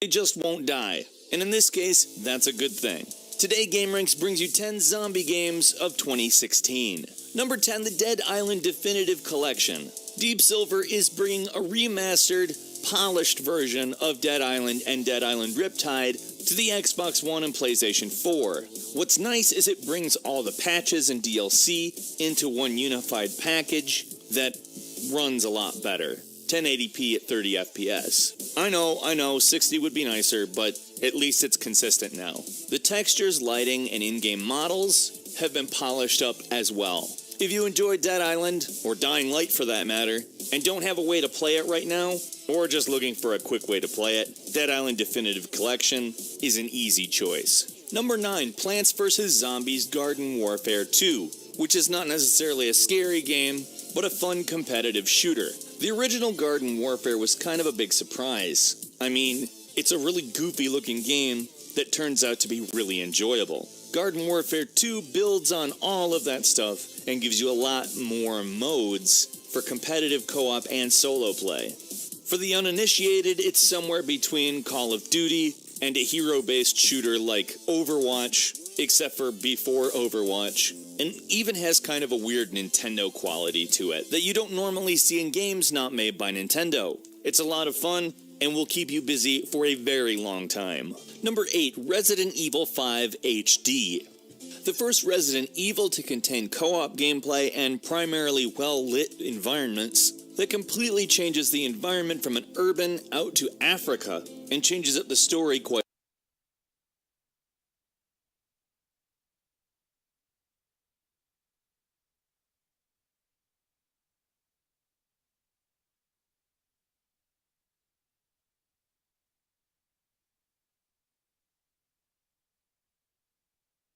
They just won't die. And in this case, that's a good thing. Today, GameRanks brings you 10 zombie games of 2016. Number 10, the Dead Island Definitive Collection. Deep Silver is bringing a remastered, polished version of Dead Island and Dead Island Riptide to the Xbox One and PlayStation 4. What's nice is it brings all the patches and DLC into one unified package that runs a lot better. 1080p at 30 FPS. I know, 60 would be nicer, but at least it's consistent now. The textures, lighting, and in-game models have been polished up as well. If you enjoyed Dead Island, or Dying Light for that matter, and don't have a way to play it right now, or just looking for a quick way to play it, Dead Island Definitive Collection is an easy choice. Number 9, Plants vs. Zombies Garden Warfare 2, which is not necessarily a scary game, but a fun competitive shooter. The original Garden Warfare was kind of a big surprise. I mean, it's a really goofy looking game that turns out to be really enjoyable. Garden Warfare 2 builds on all of that stuff and gives you a lot more modes for competitive co-op and solo play. For the uninitiated, it's somewhere between Call of Duty and a hero-based shooter like Overwatch, except for before Overwatch, and even has kind of a weird Nintendo quality to it that you don't normally see in games not made by Nintendo. It's a lot of fun and will keep you busy for a very long time. Number 8, Resident Evil 5 HD. The first Resident Evil to contain co-op gameplay and primarily well-lit environments that completely changes the environment from an urban out to Africa and changes up the story quite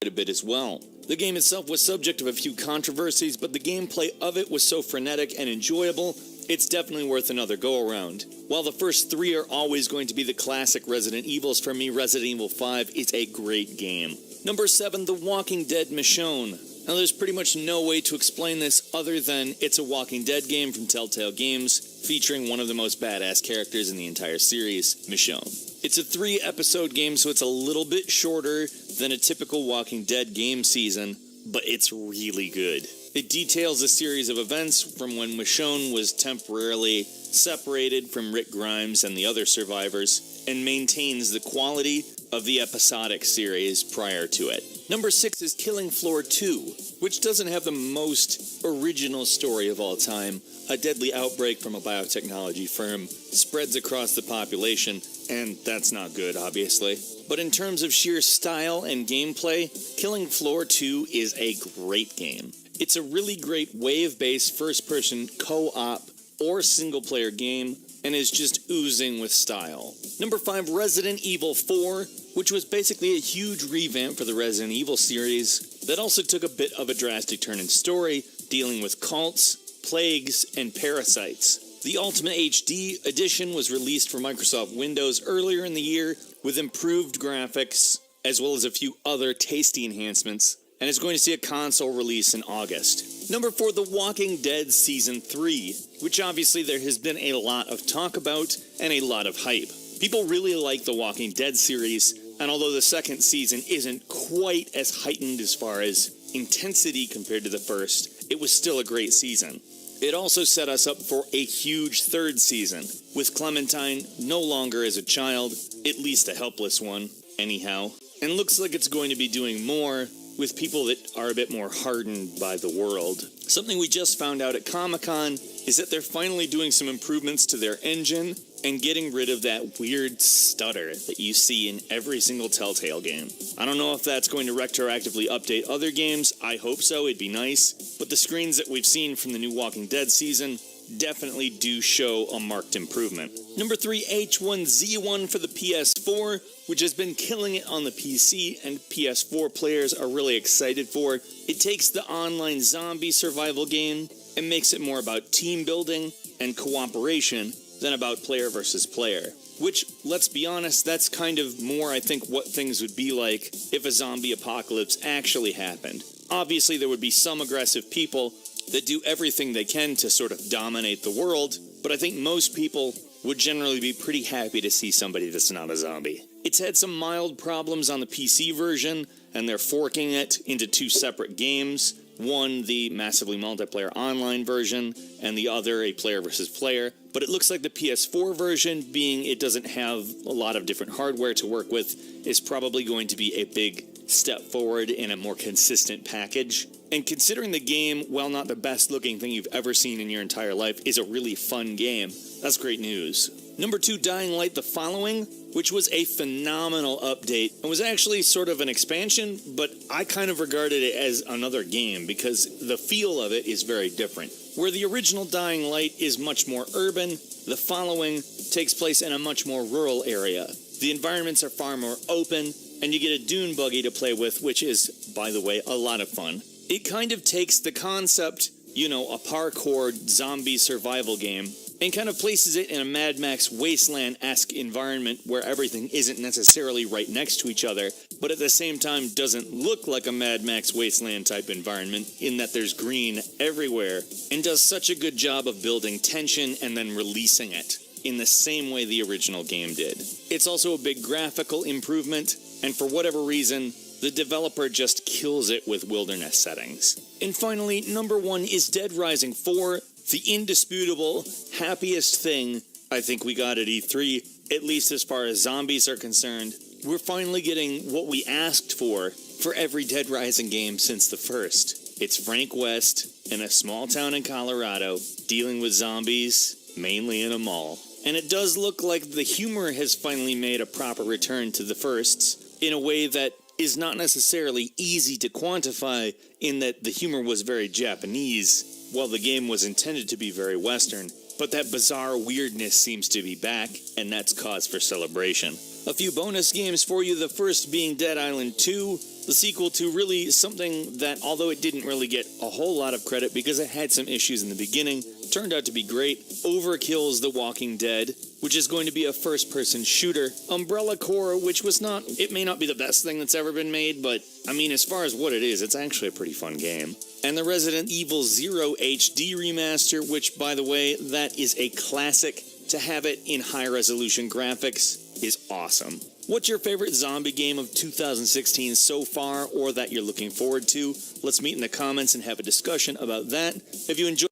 a bit as well. The game itself was subject to a few controversies, but the gameplay of it was so frenetic and enjoyable, it's definitely worth another go-around. While the first 3 are always going to be the classic Resident Evils, for me, Resident Evil 5 is a great game. Number 7, The Walking Dead Michonne. Now, there's pretty much no way to explain this other than it's a Walking Dead game from Telltale Games, featuring one of the most badass characters in the entire series, Michonne. It's a 3-episode game, so it's a little bit shorter than a typical Walking Dead game season, but it's really good. It details a series of events from when Michonne was temporarily separated from Rick Grimes and the other survivors, and maintains the quality of the episodic series prior to it. Number 6 is Killing Floor 2, which doesn't have the most original story of all time. A deadly outbreak from a biotechnology firm spreads across the population, and that's not good, obviously. But in terms of sheer style and gameplay, Killing Floor 2 is a great game. It's a really great wave-based first-person co-op or single-player game, and is just oozing with style. Number 5, Resident Evil 4, which was basically a huge revamp for the Resident Evil series that also took a bit of a drastic turn in story, dealing with cults, plagues, and parasites. The Ultimate HD edition was released for Microsoft Windows earlier in the year with improved graphics, as well as a few other tasty enhancements, and is going to see a console release in August. Number 4, The Walking Dead Season 3, which obviously there has been a lot of talk about and a lot of hype. People really like The Walking Dead series, and although the second season isn't quite as heightened as far as intensity compared to the first, it was still a great season. It also set us up for a huge third season, with Clementine no longer as a child, at least a helpless one, anyhow, and looks like it's going to be doing more with people that are a bit more hardened by the world. Something we just found out at Comic-Con is that they're finally doing some improvements to their engine and getting rid of that weird stutter that you see in every single Telltale game. I don't know if that's going to retroactively update other games. I hope so, it'd be nice. But the screens that we've seen from the new Walking Dead season definitely do show a marked improvement. Number 3, H1Z1 for the PS4, which has been killing it on the PC and PS4 players are really excited for. It takes the online zombie survival game and makes it more about team building and cooperation than about player versus player. Which, let's be honest, that's kind of more, I think, what things would be like if a zombie apocalypse actually happened. Obviously, there would be some aggressive people that do everything they can to sort of dominate the world, but I think most people would generally be pretty happy to see somebody that's not a zombie. It's had some mild problems on the PC version, and they're forking it into two separate games. One, the massively multiplayer online version, and the other, a player versus player. But it looks like the PS4 version, being it doesn't have a lot of different hardware to work with, is probably going to be a big step forward in a more consistent package. And considering the game, while not the best looking thing you've ever seen in your entire life, is a really fun game, that's great news. Number 2, Dying Light: The Following, which was a phenomenal update and was actually sort of an expansion, but I kind of regarded it as another game because the feel of it is very different. Where the original Dying Light is much more urban, The Following takes place in a much more rural area. The environments are far more open, and you get a dune buggy to play with, which is, by the way, a lot of fun. It kind of takes the concept, a parkour zombie survival game, and kind of places it in a Mad Max Wasteland-esque environment where everything isn't necessarily right next to each other, but at the same time doesn't look like a Mad Max Wasteland-type environment in that there's green everywhere, and does such a good job of building tension and then releasing it in the same way the original game did. It's also a big graphical improvement, and for whatever reason, the developer just kills it with wilderness settings. And finally, number 1 is Dead Rising 4, the indisputable happiest thing I think we got at E3, at least as far as zombies are concerned. We're finally getting what we asked for every Dead Rising game since the first. It's Frank West in a small town in Colorado dealing with zombies, mainly in a mall. And it does look like the humor has finally made a proper return to the firsts in a way that is not necessarily easy to quantify, in that the humor was very Japanese, while the game was intended to be very Western. But that bizarre weirdness seems to be back, and that's cause for celebration. A few bonus games for you, the first being Dead Island 2, the sequel to really something that, although it didn't really get a whole lot of credit because it had some issues in the beginning, turned out to be great. Overkill's The Walking Dead, which is going to be a first-person shooter. Umbrella Corps, which it may not be the best thing that's ever been made, but, as far as what it is, it's actually a pretty fun game. And the Resident Evil 0 HD remaster, which, by the way, that is a classic. To have it in high-resolution graphics is awesome. What's your favorite zombie game of 2016 so far, or that you're looking forward to? Let's meet in the comments and have a discussion about that. If you enjoy